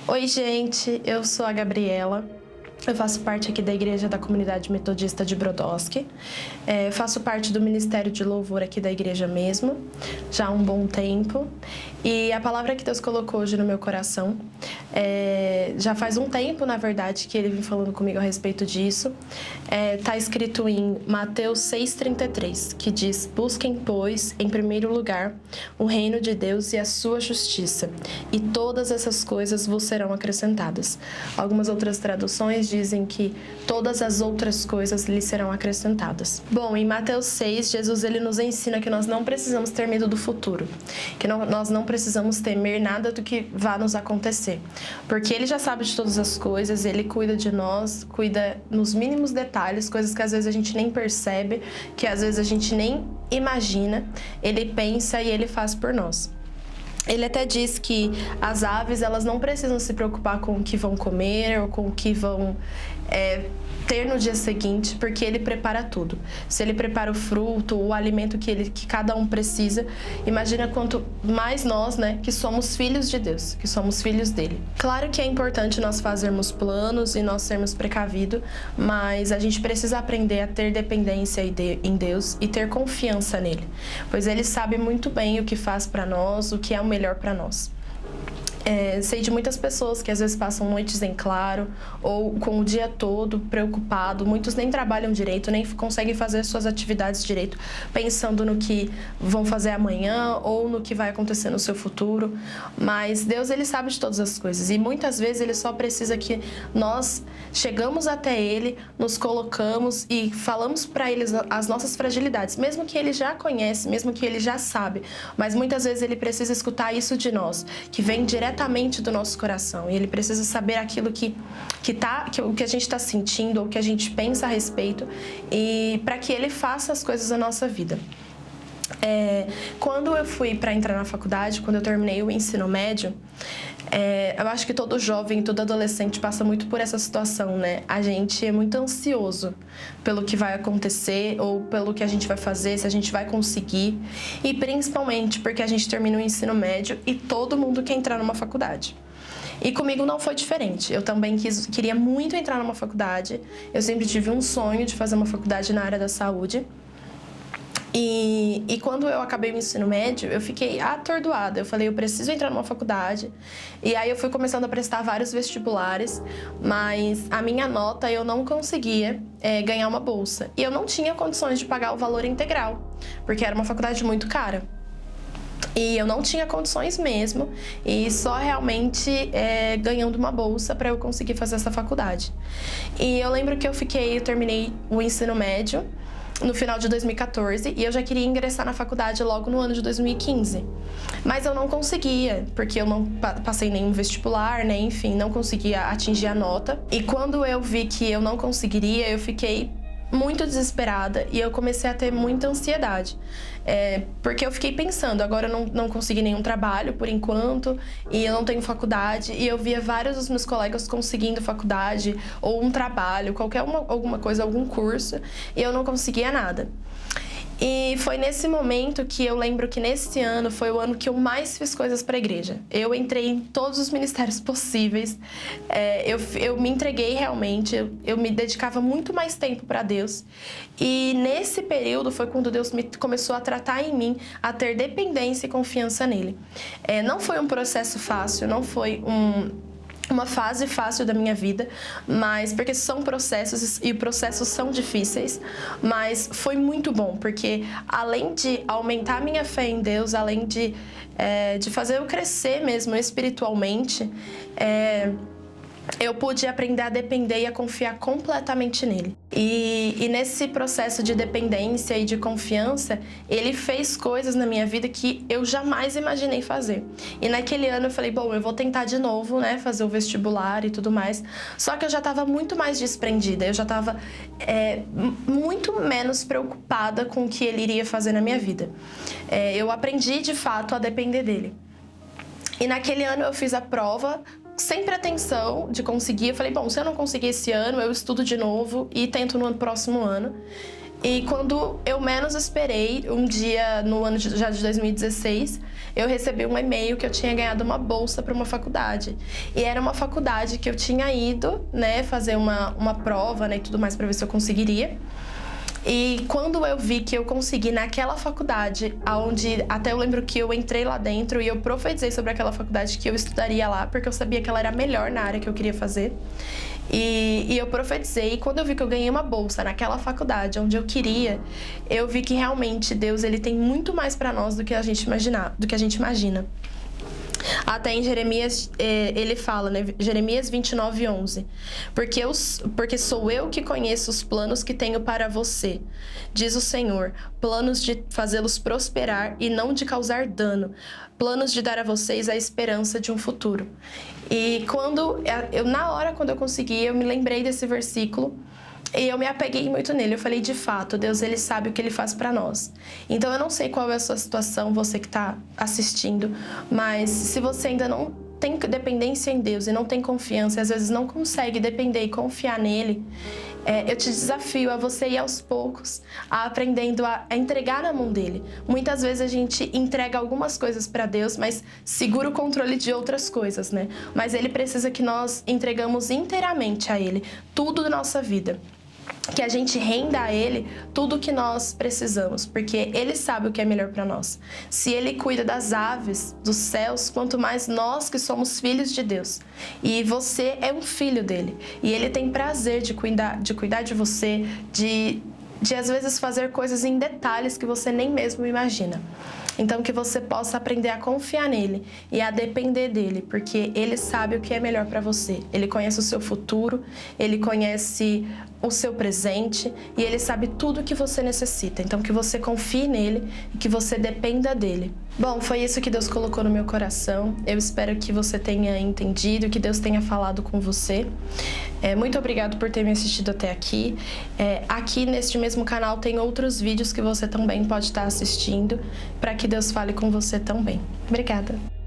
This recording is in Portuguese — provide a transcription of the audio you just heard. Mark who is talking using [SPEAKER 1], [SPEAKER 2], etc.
[SPEAKER 1] Oi, gente, eu sou a Gabriela. Eu faço parte aqui da Igreja da Comunidade Metodista de Brodowski. Faço parte do Ministério de Louvor aqui da igreja mesmo, já há um bom tempo. E a palavra que Deus colocou hoje no meu coração, já faz um tempo, na verdade, que Ele vem falando comigo a respeito disso. Está escrito em Mateus 6,33, que diz: busquem, pois, em primeiro lugar, o reino de Deus e a sua justiça, e todas essas coisas vos serão acrescentadas. Algumas outras traduções dizem que todas as outras coisas lhe serão acrescentadas. Bom, em Mateus 6, Jesus ele nos ensina que nós não precisamos ter medo do futuro, que nós não precisamos temer nada do que vá nos acontecer, porque Ele já sabe de todas as coisas, Ele cuida de nós, cuida nos mínimos detalhes, coisas que às vezes a gente nem percebe, que às vezes a gente nem imagina, Ele pensa e Ele faz por nós. Ele até diz que as aves, elas não precisam se preocupar com o que vão comer ou com o que vão ter no dia seguinte, porque Ele prepara tudo. Se Ele prepara o fruto, o alimento que cada um precisa, imagina quanto mais nós, né, que somos filhos de Deus, que somos filhos dEle. Claro que é importante nós fazermos planos e nós sermos precavidos, mas a gente precisa aprender a ter dependência em Deus e ter confiança nele, pois Ele sabe muito bem o que faz para nós, o que é o melhor para nós. Sei de muitas pessoas que às vezes passam noites em claro ou com o dia todo preocupado, muitos nem trabalham direito, nem conseguem fazer suas atividades direito, pensando no que vão fazer amanhã ou no que vai acontecer no seu futuro, mas Deus ele sabe de todas as coisas e muitas vezes Ele só precisa que nós chegamos até Ele, nos colocamos e falamos para Ele as nossas fragilidades, mesmo que Ele já conhece, mesmo que Ele já sabe, mas muitas vezes Ele precisa escutar isso de nós, que vem diretamente do nosso coração, e Ele precisa saber aquilo o que a gente está sentindo ou o que a gente pensa a respeito, e para que Ele faça as coisas na nossa vida. Quando eu fui para entrar na faculdade, quando eu terminei o ensino médio, eu acho que todo jovem, todo adolescente passa muito por essa situação, né? A gente é muito ansioso pelo que vai acontecer ou pelo que a gente vai fazer, se a gente vai conseguir. E principalmente porque a gente termina o ensino médio e todo mundo quer entrar numa faculdade. E comigo não foi diferente. Eu também queria muito entrar numa faculdade. Eu sempre tive um sonho de fazer uma faculdade na área da saúde. E quando eu acabei o ensino médio, eu fiquei atordoada. Eu falei, eu preciso entrar numa faculdade. E aí eu fui começando a prestar vários vestibulares, mas a minha nota eu não conseguia ganhar uma bolsa. E eu não tinha condições de pagar o valor integral, porque era uma faculdade muito cara. E eu não tinha condições mesmo, e só realmente ganhando uma bolsa para eu conseguir fazer essa faculdade. E eu lembro que eu terminei o ensino médio no final de 2014 e eu já queria ingressar na faculdade logo no ano de 2015. Mas eu não conseguia, porque eu não passei nenhum vestibular, né? Enfim, não conseguia atingir a nota. E quando eu vi que eu não conseguiria, eu fiquei muito desesperada e eu comecei a ter muita ansiedade. Porque eu fiquei pensando, agora eu não consegui nenhum trabalho por enquanto e eu não tenho faculdade, e eu via vários dos meus colegas conseguindo faculdade ou um trabalho, alguma coisa, algum curso, e eu não conseguia nada. E foi nesse momento que eu lembro que nesse ano foi o ano que eu mais fiz coisas para a igreja. Eu entrei em todos os ministérios possíveis, eu me entreguei realmente, eu me dedicava muito mais tempo para Deus. E nesse período foi quando Deus começou a tratar em mim, a ter dependência e confiança nele. Não foi um processo fácil, não foi uma fase fácil da minha vida, mas porque são processos e processos são difíceis, mas foi muito bom, porque além de aumentar minha fé em Deus, além de fazer eu crescer mesmo espiritualmente, eu pude aprender a depender e a confiar completamente nele. E nesse processo de dependência e de confiança, ele fez coisas na minha vida que eu jamais imaginei fazer. E naquele ano eu falei, bom, eu vou tentar de novo, né, fazer o vestibular e tudo mais. Só que eu já estava muito mais desprendida, eu já estava muito menos preocupada com o que ele iria fazer na minha vida. Eu aprendi, de fato, a depender dele. E naquele ano eu fiz a prova sem pretensão de conseguir. Eu falei, bom, se eu não conseguir esse ano, eu estudo de novo e tento no próximo ano. E quando eu menos esperei, um dia no ano já de 2016, eu recebi um e-mail que eu tinha ganhado uma bolsa para uma faculdade. E era uma faculdade que eu tinha ido, né, fazer uma prova, né, e tudo mais para ver se eu conseguiria. E quando eu vi que eu consegui naquela faculdade, onde até eu lembro que eu entrei lá dentro e eu profetizei sobre aquela faculdade que eu estudaria lá, porque eu sabia que ela era melhor na área que eu queria fazer. E eu profetizei, e quando eu vi que eu ganhei uma bolsa naquela faculdade onde eu queria, eu vi que realmente Deus ele tem muito mais para nós do que a gente imagina. Até em Jeremias, ele fala, né? Jeremias 29:11. Porque sou eu que conheço os planos que tenho para você, diz o Senhor, planos de fazê-los prosperar e não de causar dano, planos de dar a vocês a esperança de um futuro. E na hora quando eu consegui, eu me lembrei desse versículo. E eu me apeguei muito nele. Eu falei, de fato, Deus, ele sabe o que ele faz para nós. Então, eu não sei qual é a sua situação, você que está assistindo, mas se você ainda não tem dependência em Deus e não tem confiança, e às vezes não consegue depender e confiar nele, eu te desafio a você ir aos poucos, aprendendo a entregar na mão dele. Muitas vezes a gente entrega algumas coisas para Deus, mas segura o controle de outras coisas, né? Mas ele precisa que nós entregamos inteiramente a ele tudo da nossa vida. Que a gente renda a ele tudo o que nós precisamos, porque ele sabe o que é melhor para nós. Se ele cuida das aves dos céus, quanto mais nós que somos filhos de Deus. E você é um filho dele. E ele tem prazer de cuidar de você, de às vezes fazer coisas em detalhes que você nem mesmo imagina. Então, que você possa aprender a confiar nele e a depender dele, porque ele sabe o que é melhor para você. Ele conhece o seu futuro, ele conhece o seu presente e ele sabe tudo o que você necessita. Então, que você confie nele e que você dependa dele. Bom, foi isso que Deus colocou no meu coração. Eu espero que você tenha entendido, que Deus tenha falado com você. Muito obrigado por ter me assistido até aqui. Aqui neste mesmo canal tem outros vídeos que você também pode estar assistindo, para que Deus fale com você também. Obrigada!